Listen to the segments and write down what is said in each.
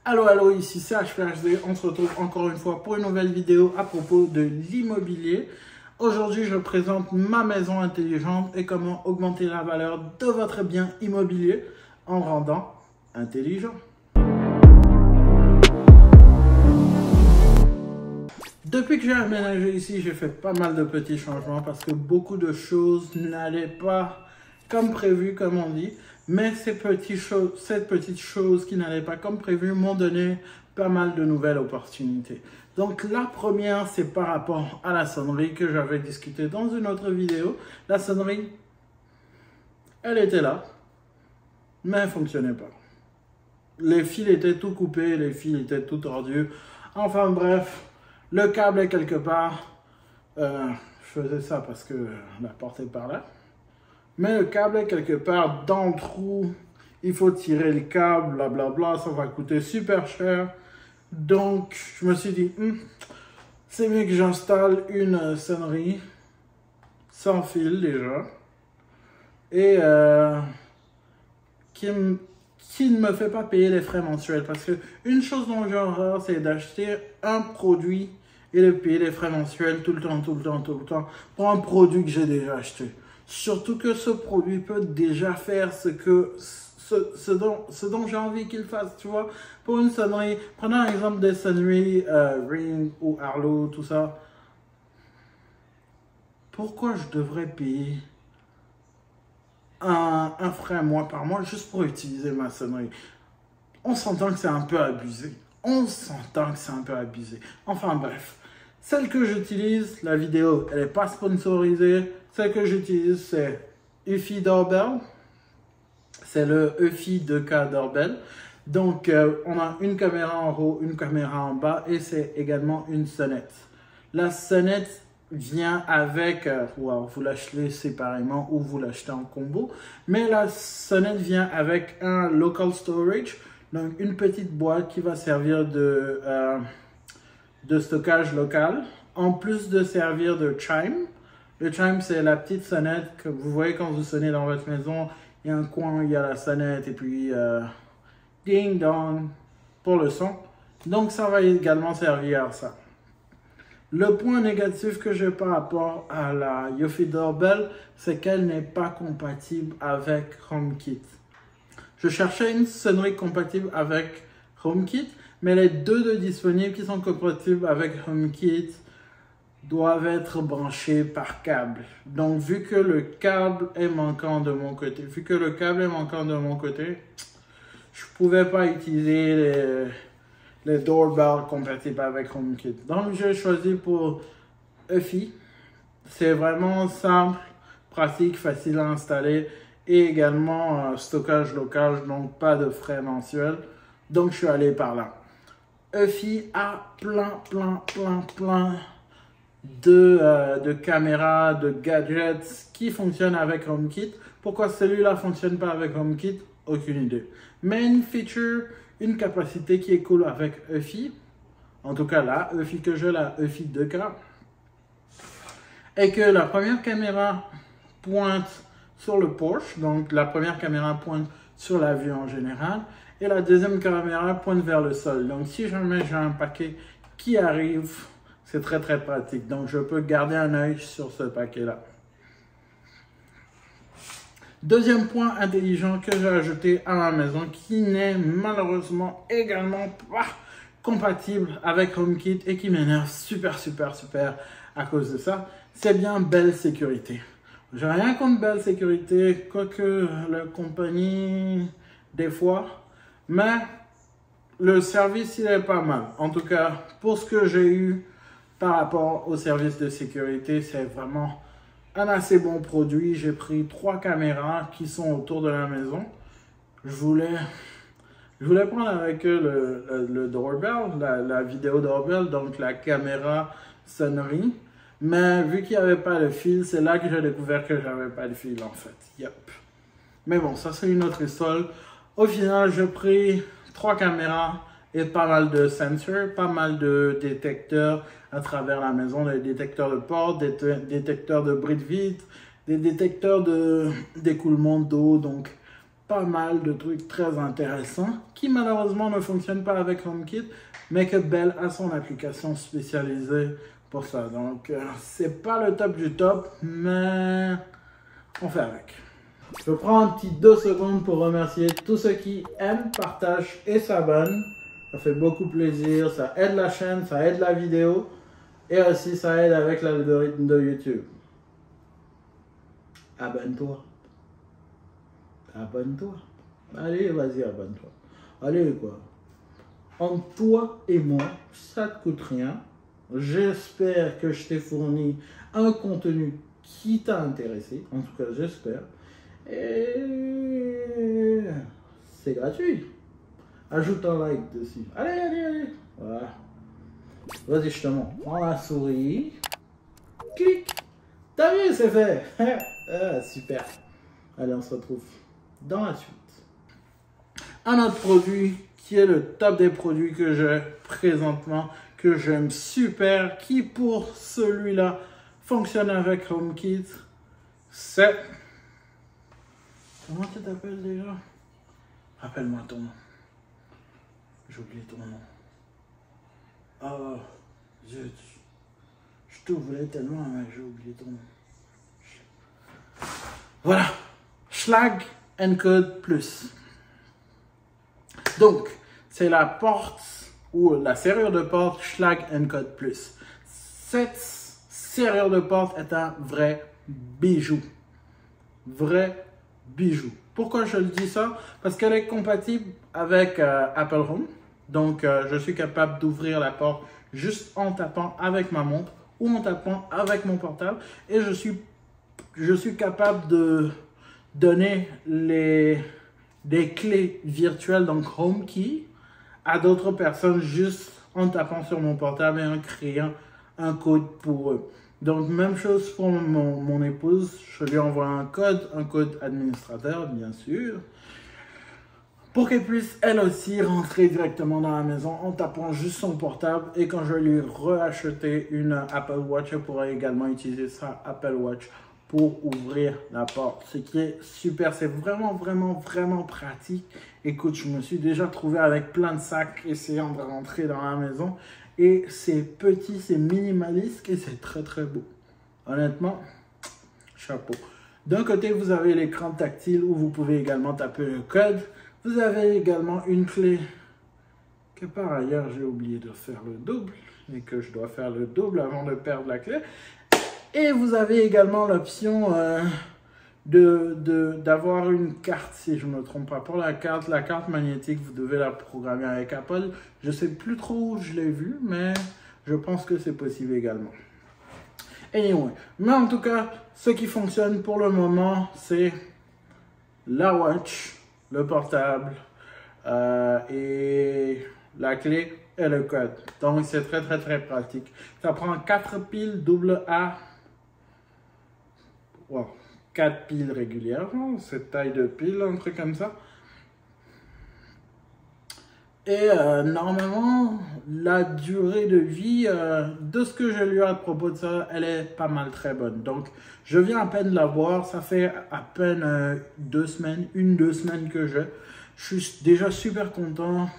Allo, allo, ici c'est HPHD. On se retrouve encore une fois pour une nouvelle vidéo à propos de l'immobilier. Aujourd'hui, je présente ma maison intelligente et comment augmenter la valeur de votre bien immobilier en le rendant intelligent. Depuis que j'ai aménagé ici, j'ai fait pas mal de petits changements parce que beaucoup de choses n'allaient pas comme prévu, comme on dit. Mais cette petite chose qui n'allait pas comme prévu m'ont donné pas mal de nouvelles opportunités. Donc la première, c'est par rapport à la sonnerie que j'avais discuté dans une autre vidéo. La sonnerie, elle était là, mais elle ne fonctionnait pas. Les fils étaient tout coupés, les fils étaient tout tordus. Enfin bref, le câble est quelque part. Je faisais ça parce que la porte est par là. Mais le câble est quelque part dans le trou. Il faut tirer le câble, blablabla. Ça va coûter super cher. Donc, je me suis dit, c'est mieux que j'installe une sonnerie sans fil déjà. Et qui ne me fait pas payer les frais mensuels. Parce que une chose dont j'ai horreur, c'est d'acheter un produit et de payer les frais mensuels tout le temps, pour un produit que j'ai déjà acheté. Surtout que ce produit peut déjà faire ce dont j'ai envie qu'il fasse, tu vois. Pour une sonnerie, prenons un exemple des sonneries Ring ou Arlo, tout ça. Pourquoi je devrais payer un frais par mois juste pour utiliser ma sonnerie? On s'entend que c'est un peu abusé. Enfin bref. Celle que j'utilise, la vidéo, elle n'est pas sponsorisée. Celle que j'utilise, c'est Eufy Doorbell. C'est le Eufy 2K Doorbell. Donc, on a une caméra en haut, une caméra en bas et c'est également une sonnette. La sonnette vient avec, vous l'achetez séparément ou vous l'achetez en combo. Mais la sonnette vient avec un local storage. Donc, une petite boîte qui va servir de stockage local, en plus de servir de chime. Le chime, c'est la petite sonnette que vous voyez quand vous sonnez dans votre maison. Il y a un coin, il y a la sonnette et puis ding dong pour le son. Donc, ça va également servir à ça. Le point négatif que j'ai par rapport à la Eufy Doorbell, c'est qu'elle n'est pas compatible avec HomeKit. Je cherchais une sonnerie compatible avec HomeKit, mais les deux disponibles qui sont compatibles avec HomeKit doivent être branchés par câble. Donc, vu que le câble est manquant de mon côté, je ne pouvais pas utiliser les doorbells compatibles avec HomeKit. Donc, j'ai choisi pour Eufy. C'est vraiment simple, pratique, facile à installer et également stockage local, donc pas de frais mensuels. Donc, je suis allé par là. Eufy a plein de caméras, de gadgets qui fonctionnent avec HomeKit. Pourquoi celui-là ne fonctionne pas avec HomeKit? Aucune idée. Mais une feature, une capacité qui est cool avec Eufy, en tout cas là, Eufy que j'ai, la Eufy 2K, est que la première caméra pointe sur le porche, donc la première caméra pointe sur la vue en général, et la deuxième caméra pointe vers le sol. Donc si jamais j'ai un paquet qui arrive, c'est très pratique. Donc je peux garder un œil sur ce paquet-là. Deuxième point intelligent que j'ai ajouté à ma maison, qui n'est malheureusement également pas compatible avec HomeKit et qui m'énerve super à cause de ça, c'est bien Bell Sécurité. J'ai rien contre Bell Sécurité, quoique la compagnie, des fois, mais le service, il est pas mal. En tout cas, pour ce que j'ai eu par rapport au service de sécurité, c'est vraiment un assez bon produit. J'ai pris 3 caméras qui sont autour de la maison. Je voulais prendre avec eux le doorbell, la vidéo doorbell, donc la caméra sonnerie. Mais vu qu'il n'y avait pas de fil, c'est là que j'ai découvert que j'avais pas de fil en fait. Yep. Mais bon, ça c'est une autre histoire. Au final, j'ai pris 3 caméras et pas mal de sensors, pas mal de détecteurs à travers la maison, des détecteurs de porte, des détecteurs de bris de vitre, des détecteurs d'écoulement d'eau, donc pas mal de trucs très intéressants qui malheureusement ne fonctionnent pas avec HomeKit, mais que Bell a son application spécialisée pour ça. Donc, c'est pas le top du top, mais on fait avec. Je prends un petit 2 secondes pour remercier tous ceux qui aiment, partagent et s'abonnent. Ça fait beaucoup plaisir, ça aide la chaîne, ça aide la vidéo et aussi ça aide avec l'algorithme de YouTube. Abonne-toi. Abonne-toi. Allez, vas-y, abonne-toi. Allez, quoi. Entre toi et moi, ça ne te coûte rien. J'espère que je t'ai fourni un contenu qui t'a intéressé. En tout cas, j'espère. Et c'est gratuit. Ajoute un like dessus. Allez, allez, allez. Voilà. Vas-y, je te montre. Prends la souris. Clique. T'as vu, c'est fait. Ah, super. Allez, on se retrouve dans la suite. Un autre produit qui est le top des produits que j'ai présentement, que j'aime super, qui pour celui-là fonctionne avec HomeKit, c'est... Comment tu t'appelles déjà? Rappelle-moi ton nom. J'ai oublié ton nom. Oh, je te voulais tellement, mais j'ai oublié ton nom. Voilà. Schlage Encode Plus. Donc, c'est la porte ou la serrure de porte Schlage Encode Plus. Cette serrure de porte est un vrai bijou. Vrai bijou. Pourquoi je le dis ça? Parce qu'elle est compatible avec Apple Home. Donc, je suis capable d'ouvrir la porte juste en tapant avec ma montre ou en tapant avec mon portable. Et je suis capable de donner des clés virtuelles, donc HomeKey, à d'autres personnes juste en tapant sur mon portable et en créant un code pour eux. Donc, même chose pour mon épouse. Je lui envoie un code administrateur, bien sûr, pour qu'elle puisse, elle aussi, rentrer directement dans la maison en tapant juste son portable. Et quand je lui racheter une Apple Watch, elle pourra également utiliser sa Apple Watch pour ouvrir la porte. Ce qui est super, c'est vraiment, vraiment, vraiment pratique. Écoute, je me suis déjà trouvé avec plein de sacs essayant de rentrer dans la maison. Et c'est petit, c'est minimaliste et c'est très, très beau. Honnêtement, chapeau. D'un côté, vous avez l'écran tactile où vous pouvez également taper le code. Vous avez également une clé que par ailleurs, j'ai oublié de faire le double et que je dois faire le double avant de perdre la clé. Et vous avez également l'option d'avoir une carte, si je ne me trompe pas. Pour la carte magnétique, vous devez la programmer avec Apple. Je ne sais plus trop où je l'ai vu, mais je pense que c'est possible également. Anyway, mais en tout cas, ce qui fonctionne pour le moment, c'est la watch, le portable et la clé et le code. Donc, c'est très, très, très pratique. Ça prend 4 piles AA. Wow. 4 piles régulières, cette taille de pile, un truc comme ça. Et normalement, la durée de vie de ce que je lui ai à propos de ça, elle est pas mal très bonne. Donc, je viens à peine de la voir, ça fait à peine 2 semaines, 1-2 semaines que je suis déjà super content.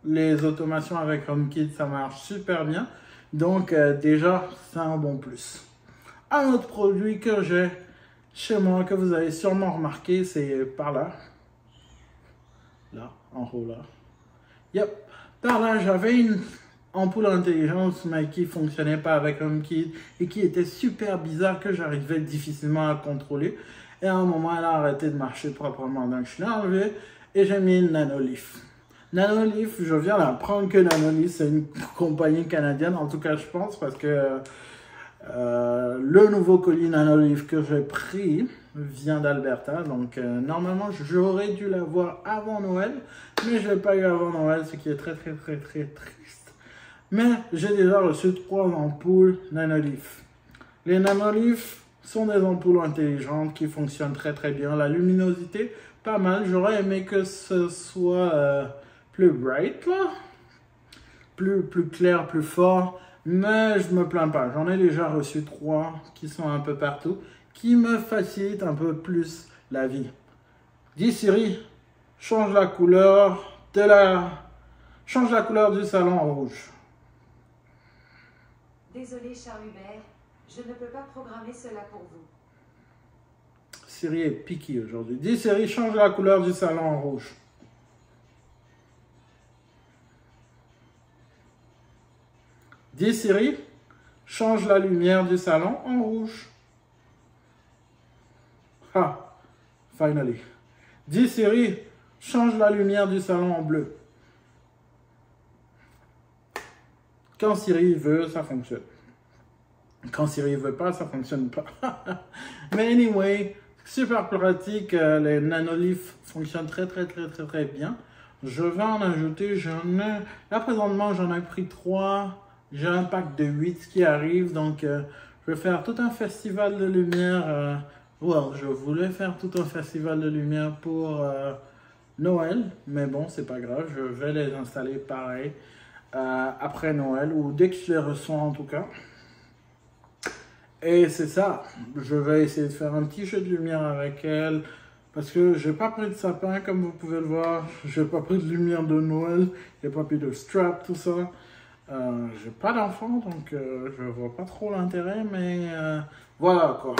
Les automations avec HomeKit, ça marche super bien. Donc, déjà, c'est un bon plus. Un autre produit que j'ai chez moi, que vous avez sûrement remarqué, c'est par là. Là, en haut là. Yep. Par là, j'avais une ampoule intelligente, mais qui ne fonctionnait pas avec HomeKit et qui était super bizarre, que j'arrivais difficilement à contrôler. Et à un moment, elle a arrêté de marcher proprement. Donc, je l'ai enlevé et j'ai mis une Nanoleaf. Nanoleaf, je viens d'apprendre que Nanoleaf, c'est une compagnie canadienne. En tout cas, je pense, parce que le nouveau colis Nanoleaf que j'ai pris vient d'Alberta. Donc, normalement, j'aurais dû l'avoir avant Noël. Mais je ne l'ai pas eu avant Noël, ce qui est très, très, très, très triste. Mais j'ai déjà reçu 3 ampoules Nanoleaf. Les Nanoleaf sont des ampoules intelligentes qui fonctionnent très, très bien. La luminosité, pas mal. J'aurais aimé que ce soit plus bright, là. Plus clair, plus fort. Mais je me plains pas. J'en ai déjà reçu 3 qui sont un peu partout, qui me facilitent un peu plus la vie. Dis Siri, change la couleur change la couleur du salon en rouge. Désolé Charles Hubert, je ne peux pas programmer cela pour vous. Siri est piquée aujourd'hui. Dis Siri, change la couleur du salon en rouge. Dis Siri, change la lumière du salon en rouge. Ah, finally. Dis Siri, change la lumière du salon en bleu. Quand Siri veut, ça fonctionne. Quand Siri veut pas, ça fonctionne pas. Mais anyway, super pratique. Les nanolith fonctionnent très bien. Je vais en ajouter. Là présentement, j'en ai pris 3. J'ai un pack de 8 qui arrive. Donc, je vais faire tout un festival de lumière. Je voulais faire tout un festival de lumière pour Noël. Mais bon, c'est pas grave. Je vais les installer pareil. Après Noël, ou dès que je les reçois en tout cas. Et c'est ça, je vais essayer de faire un petit jeu de lumière avec elle, parce que j'ai pas pris de sapin comme vous pouvez le voir, j'ai pas pris de lumière de Noël, j'ai pas pris de strap, tout ça. J'ai pas d'enfant, donc je vois pas trop l'intérêt, mais voilà quoi.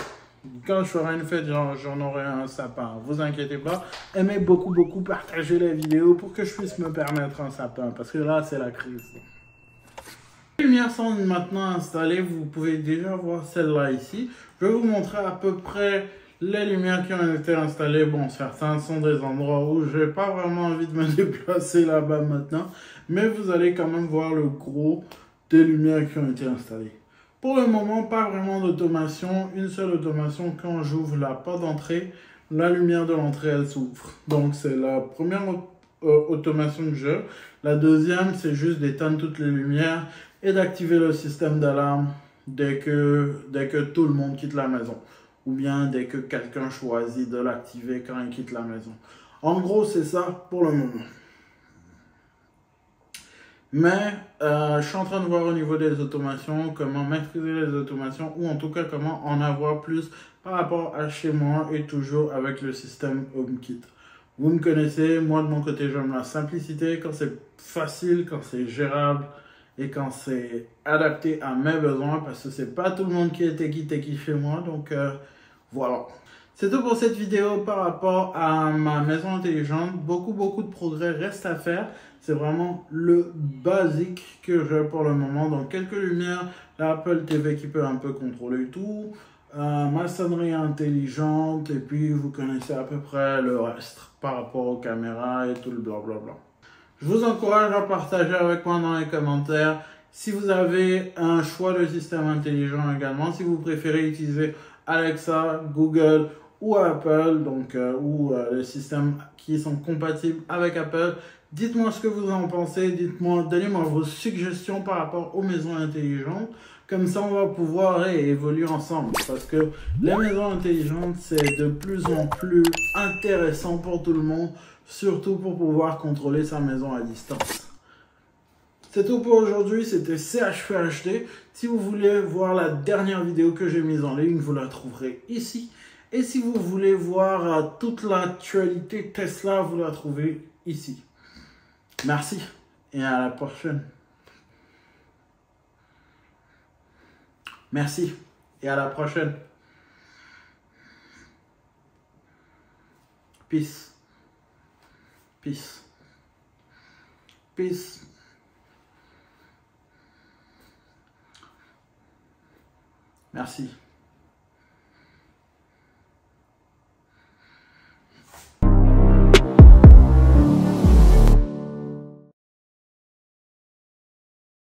Quand je ferai une fête, j'en aurai un sapin. Vous inquiétez pas. Aimez beaucoup partager les vidéos pour que je puisse me permettre un sapin. Parce que là, c'est la crise. Les lumières sont maintenant installées. Vous pouvez déjà voir celle-là ici. Je vais vous montrer à peu près les lumières qui ont été installées. Bon, certains sont des endroits où je n'ai pas vraiment envie de me déplacer là-bas maintenant. Mais vous allez quand même voir le gros des lumières qui ont été installées. Pour le moment, pas vraiment d'automation. Une seule automation, quand j'ouvre la porte d'entrée, la lumière de l'entrée, elle s'ouvre. Donc, c'est la première automation que j'ai. La deuxième, c'est juste d'éteindre toutes les lumières et d'activer le système d'alarme dès que tout le monde quitte la maison. Ou bien dès que quelqu'un choisit de l'activer quand il quitte la maison. En gros, c'est ça pour le moment. Mais je suis en train de voir au niveau des automations, comment maîtriser les automations, ou en tout cas comment en avoir plus par rapport à chez moi et toujours avec le système HomeKit. Vous me connaissez, moi de mon côté j'aime la simplicité, quand c'est facile, quand c'est gérable et quand c'est adapté à mes besoins, parce que c'est pas tout le monde qui est techie chez moi, donc voilà. C'est tout pour cette vidéo par rapport à ma maison intelligente. Beaucoup de progrès restent à faire. C'est vraiment le basique que j'ai pour le moment. Donc quelques lumières, l'Apple TV qui peut un peu contrôler tout, ma sonnerie intelligente, et puis vous connaissez à peu près le reste par rapport aux caméras et tout le blablabla. Je vous encourage à partager avec moi dans les commentaires si vous avez un choix de système intelligent également, si vous préférez utiliser Alexa, Google ou Apple, donc les systèmes qui sont compatibles avec Apple. Dites-moi ce que vous en pensez, donnez-moi vos suggestions par rapport aux maisons intelligentes. Comme ça, on va pouvoir évoluer ensemble. Parce que les maisons intelligentes, c'est de plus en plus intéressant pour tout le monde. Surtout pour pouvoir contrôler sa maison à distance. C'est tout pour aujourd'hui, c'était CHPHD. Si vous voulez voir la dernière vidéo que j'ai mise en ligne, vous la trouverez ici. Et si vous voulez voir toute l'actualité Tesla, vous la trouvez ici. Merci et à la prochaine. Merci et à la prochaine. Peace. Peace. Peace. Merci.